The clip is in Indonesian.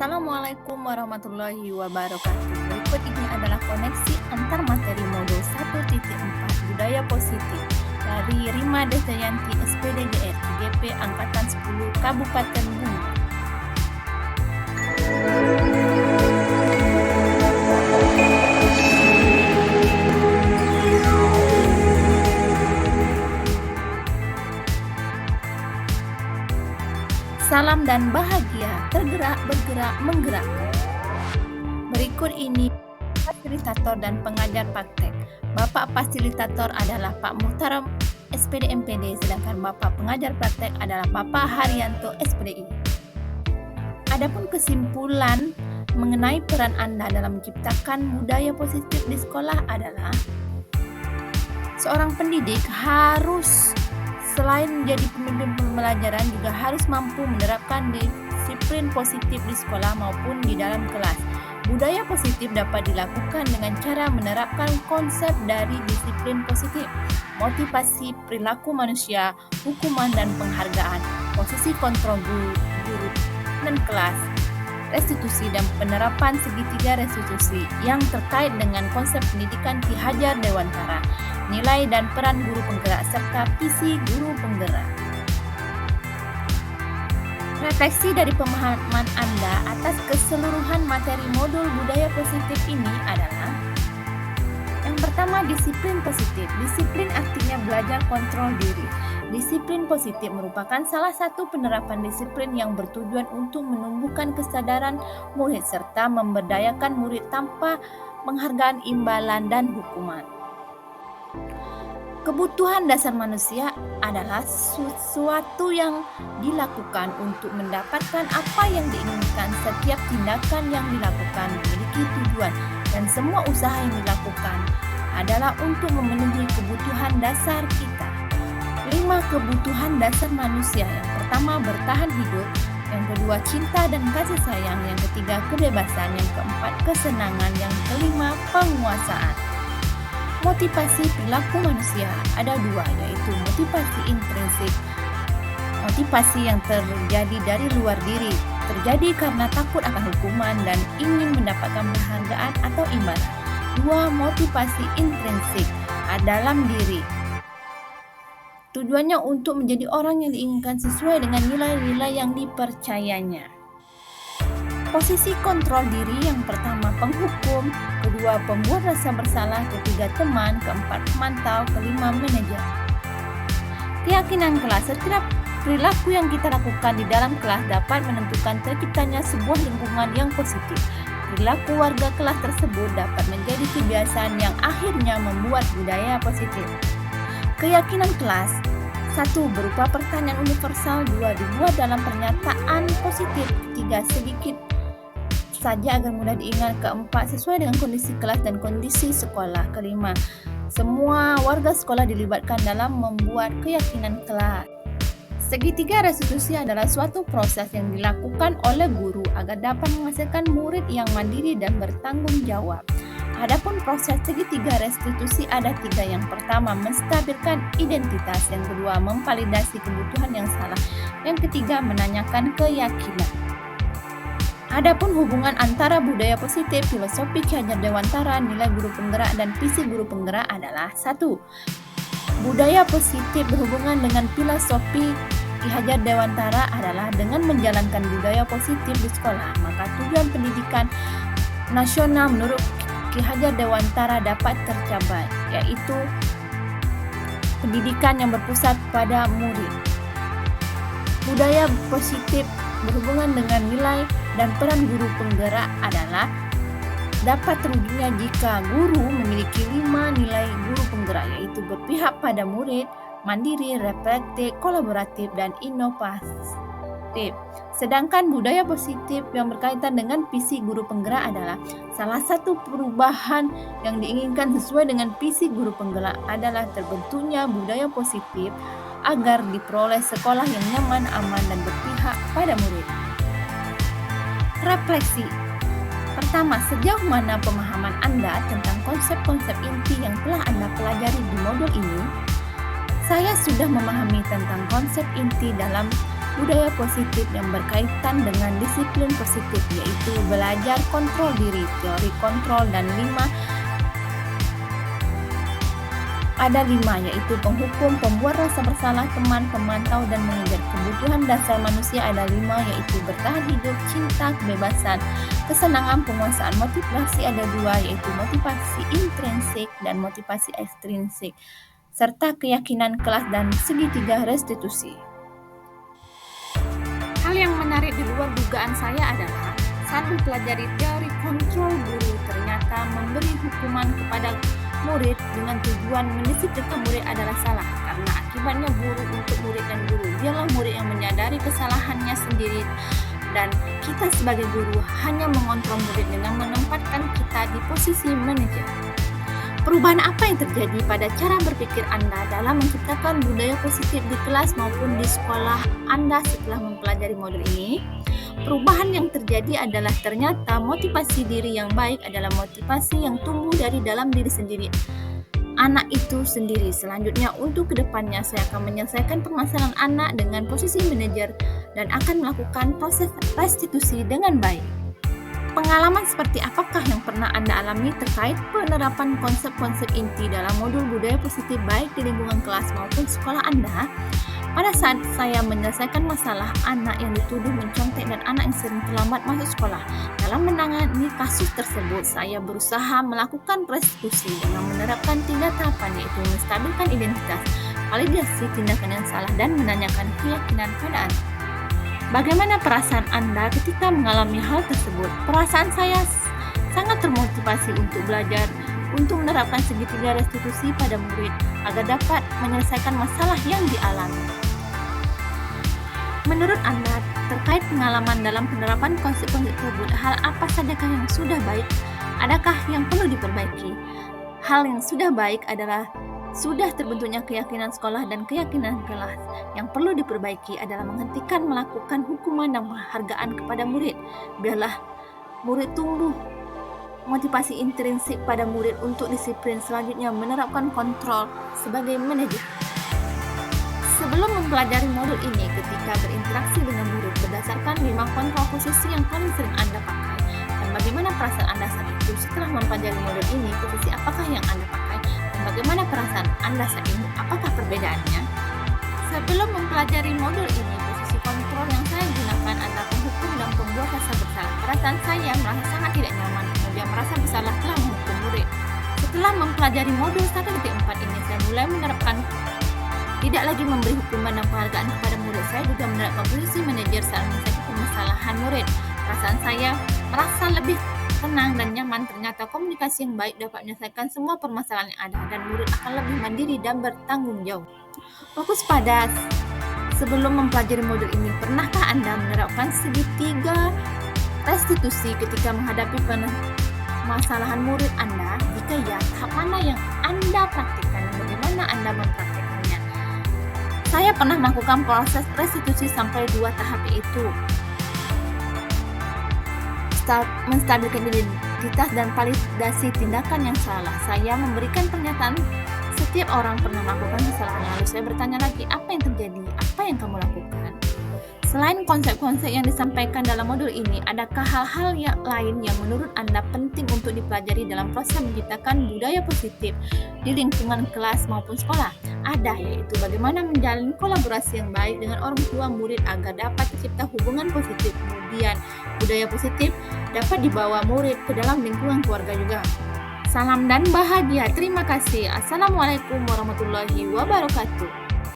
Assalamualaikum warahmatullahi wabarakatuh. Berikut ini adalah koneksi antar materi modul 1.4 Budaya Positif dari Rima Dejayanti SPDGR GP Angkatan 10 Kabupaten Bunga. Salam dan bahagia, tergerak, bergerak, menggerakkan. Berikut ini fasilitator dan pengajar praktek. Bapak fasilitator adalah Pak Muhtaram SPD MPD, sedangkan Bapak pengajar praktek adalah Bapak Haryanto SPDI. Adapun kesimpulan mengenai peran Anda dalam menciptakan budaya positif di sekolah adalah seorang pendidik harus selain menjadi pemimpin pembelajaran juga harus mampu menerapkan disiplin positif di sekolah maupun di dalam kelas. Budaya positif dapat dilakukan dengan cara menerapkan konsep dari disiplin positif, motivasi perilaku manusia, hukuman dan penghargaan, posisi kontrol guru dan kelas, restitusi dan penerapan segitiga restitusi yang terkait dengan konsep pendidikan Ki Hajar Dewantara, nilai dan peran guru penggerak serta visi guru penggerak. Refleksi dari pemahaman Anda atas keseluruhan materi modul budaya positif ini adalah: yang pertama, disiplin positif. Disiplin artinya belajar kontrol diri. Disiplin positif merupakan salah satu penerapan disiplin yang bertujuan untuk menumbuhkan kesadaran murid serta memberdayakan murid tanpa penghargaan imbalan dan hukuman. Kebutuhan dasar manusia adalah sesuatu yang dilakukan untuk mendapatkan apa yang diinginkan. Setiap tindakan yang dilakukan memiliki tujuan dan semua usaha yang dilakukan adalah untuk memenuhi kebutuhan dasar kita. 5 kebutuhan dasar manusia. Yang pertama, bertahan hidup. Yang kedua, cinta dan kasih sayang. Yang ketiga, kebebasan. Yang keempat, kesenangan. Yang kelima, penguasaan. Motivasi perilaku manusia ada 2, yaitu motivasi intrinsik, motivasi yang terjadi dari luar diri, terjadi karena takut akan hukuman dan ingin mendapatkan penghargaan atau imbalan. 2. Motivasi intrinsik, dalam diri, tujuannya untuk menjadi orang yang diinginkan sesuai dengan nilai-nilai yang dipercayanya. Posisi kontrol diri, yang pertama penghukum, kedua pembuat rasa bersalah, ketiga teman, keempat pemantau, kelima manajer. Keyakinan kelas. Setiap perilaku yang kita lakukan di dalam kelas dapat menentukan terciptanya sebuah lingkungan yang positif. Perilaku warga kelas tersebut dapat menjadi kebiasaan yang akhirnya membuat budaya positif. Keyakinan kelas. 1. Berupa pertanyaan universal. 2. Dibuat dalam pernyataan positif. 3. Sedikit saja agar mudah diingat. Keempat, sesuai dengan kondisi kelas dan kondisi sekolah. Kelima, semua warga sekolah dilibatkan dalam membuat keyakinan kelas. Segitiga restitusi adalah suatu proses yang dilakukan oleh guru agar dapat menghasilkan murid yang mandiri dan bertanggung jawab. Adapun proses segitiga restitusi ada 3. Yang pertama, menstabilkan identitas. Yang kedua, memvalidasi kebutuhan yang salah. Yang ketiga, menanyakan keyakinan. Adapun hubungan antara budaya positif, filosofi Ki Hajar Dewantara, nilai guru penggerak dan visi guru penggerak adalah: 1. Budaya positif berhubungan dengan filosofi Ki Hajar Dewantara adalah dengan menjalankan budaya positif di sekolah, maka tujuan pendidikan nasional menurut Ki Hajar Dewantara dapat tercapai, yaitu pendidikan yang berpusat pada murid. Budaya positif berhubungan dengan nilai dan peran guru penggerak adalah dapat terwujudnya jika guru memiliki 5 nilai guru penggerak, yaitu berpihak pada murid, mandiri, reflektif, kolaboratif, dan inovatif. Sedangkan budaya positif yang berkaitan dengan visi guru penggerak adalah salah satu perubahan yang diinginkan sesuai dengan visi guru penggerak adalah terbentuknya budaya positif agar diperoleh sekolah yang nyaman, aman, dan berpihak pada murid. Refleksi. Pertama, sejauh mana pemahaman Anda tentang konsep-konsep inti yang telah Anda pelajari di modul ini? Saya sudah memahami tentang konsep inti dalam budaya positif yang berkaitan dengan disiplin positif, yaitu belajar kontrol diri, teori kontrol, dan ada lima, yaitu penghukum, pembuat rasa bersalah, teman, pemantau, dan manajer. Kebutuhan dasar manusia ada 5, yaitu bertahan hidup, cinta, kebebasan, kesenangan, penguasaan. Motivasi ada 2, yaitu motivasi intrinsik dan motivasi ekstrinsik, serta keyakinan kelas dan segitiga restitusi. Hal yang menarik di luar dugaan saya adalah saat mempelajari teori kontrol guru, ternyata memberi hukuman kepada murid dengan tujuan mendisiplinkan murid adalah salah, karena akibatnya buruk untuk murid dan guru. Biarlah murid yang menyadari kesalahannya sendiri, dan kita sebagai guru hanya mengontrol murid dengan menempatkan kita di posisi manajer. Perubahan apa yang terjadi pada cara berpikir Anda dalam menciptakan budaya positif di kelas maupun di sekolah Anda setelah mempelajari modul ini? Perubahan yang terjadi adalah ternyata motivasi diri yang baik adalah motivasi yang tumbuh dari dalam diri sendiri, anak itu sendiri. Selanjutnya, untuk kedepannya saya akan menyelesaikan permasalahan anak dengan posisi manajer dan akan melakukan proses restitusi dengan baik. Pengalaman seperti apakah yang pernah Anda alami terkait penerapan konsep-konsep inti dalam modul budaya positif baik di lingkungan kelas maupun sekolah Anda? Pada saat saya menyelesaikan masalah anak yang dituduh mencontek dan anak yang sering terlambat masuk sekolah, dalam menangani kasus tersebut, saya berusaha melakukan restitusi dengan menerapkan 3 tahapan, yaitu menstabilkan identitas, validasi tindakan yang salah, dan menanyakan keyakinan pada anak. Bagaimana perasaan Anda ketika mengalami hal tersebut? Perasaan saya sangat termotivasi untuk belajar, untuk menerapkan segitiga restitusi pada murid agar dapat menyelesaikan masalah yang dialami. Menurut Anda, terkait pengalaman dalam penerapan konsep-konsep tersebut, hal apa sajakah yang sudah baik? Adakah yang perlu diperbaiki? Hal yang sudah baik adalah sudah terbentuknya keyakinan sekolah dan keyakinan kelas. Yang perlu diperbaiki adalah menghentikan melakukan hukuman dan penghargaan kepada murid. Biarlah murid tumbuh motivasi intrinsik pada murid untuk disiplin. Selanjutnya, menerapkan kontrol sebagai manajer. Sebelum mempelajari modul ini, ketika berinteraksi dengan murid berdasarkan 5 kontrol posisi yang paling sering Anda pakai, dan bagaimana perasaan Anda saat itu setelah mempelajari modul ini, posisi apakah yang Anda pakai, dan bagaimana perasaan Anda saat ini, apakah perbedaannya? Sebelum mempelajari modul ini, posisi kontrol yang saya gunakan adalah penghukum dan pembuat rasa bersalah. Perasaan saya merasa sangat tidak nyaman, kemudian merasa bersalah telah menghukum murid. Setelah mempelajari modul 1.4 ini, saya mulai menerapkan tidak lagi memberi hukuman dan penghargaan kepada murid. Saya juga menerapkan posisi manajer saat menyelesaikan permasalahan murid. Perasaan saya merasa lebih tenang dan nyaman. Ternyata komunikasi yang baik dapat menyelesaikan semua permasalahan yang ada, dan murid akan lebih mandiri dan bertanggung jawab. Fokus pada sebelum mempelajari modul ini, pernahkah Anda menerapkan segitiga restitusi ketika menghadapi permasalahan murid Anda? Jika ya, tahap mana yang Anda praktikkan dan bagaimana Anda mempraktikkannya? Saya pernah melakukan proses restitusi sampai 2 tahap, yaitu menstabilkan identitas dan validasi tindakan yang salah. Saya memberikan pernyataan setiap orang pernah melakukan kesalahan, lalu saya bertanya lagi, apa yang terjadi? Apa yang kamu lakukan? Selain konsep-konsep yang disampaikan dalam modul ini, adakah hal-hal yang lain yang menurut Anda penting untuk dipelajari dalam proses menciptakan budaya positif di lingkungan kelas maupun sekolah? Ada, yaitu bagaimana menjalin kolaborasi yang baik dengan orang tua murid agar dapat tercipta hubungan positif. Kemudian, budaya positif dapat dibawa murid ke dalam lingkungan keluarga juga. Salam dan bahagia. Terima kasih. Assalamualaikum warahmatullahi wabarakatuh.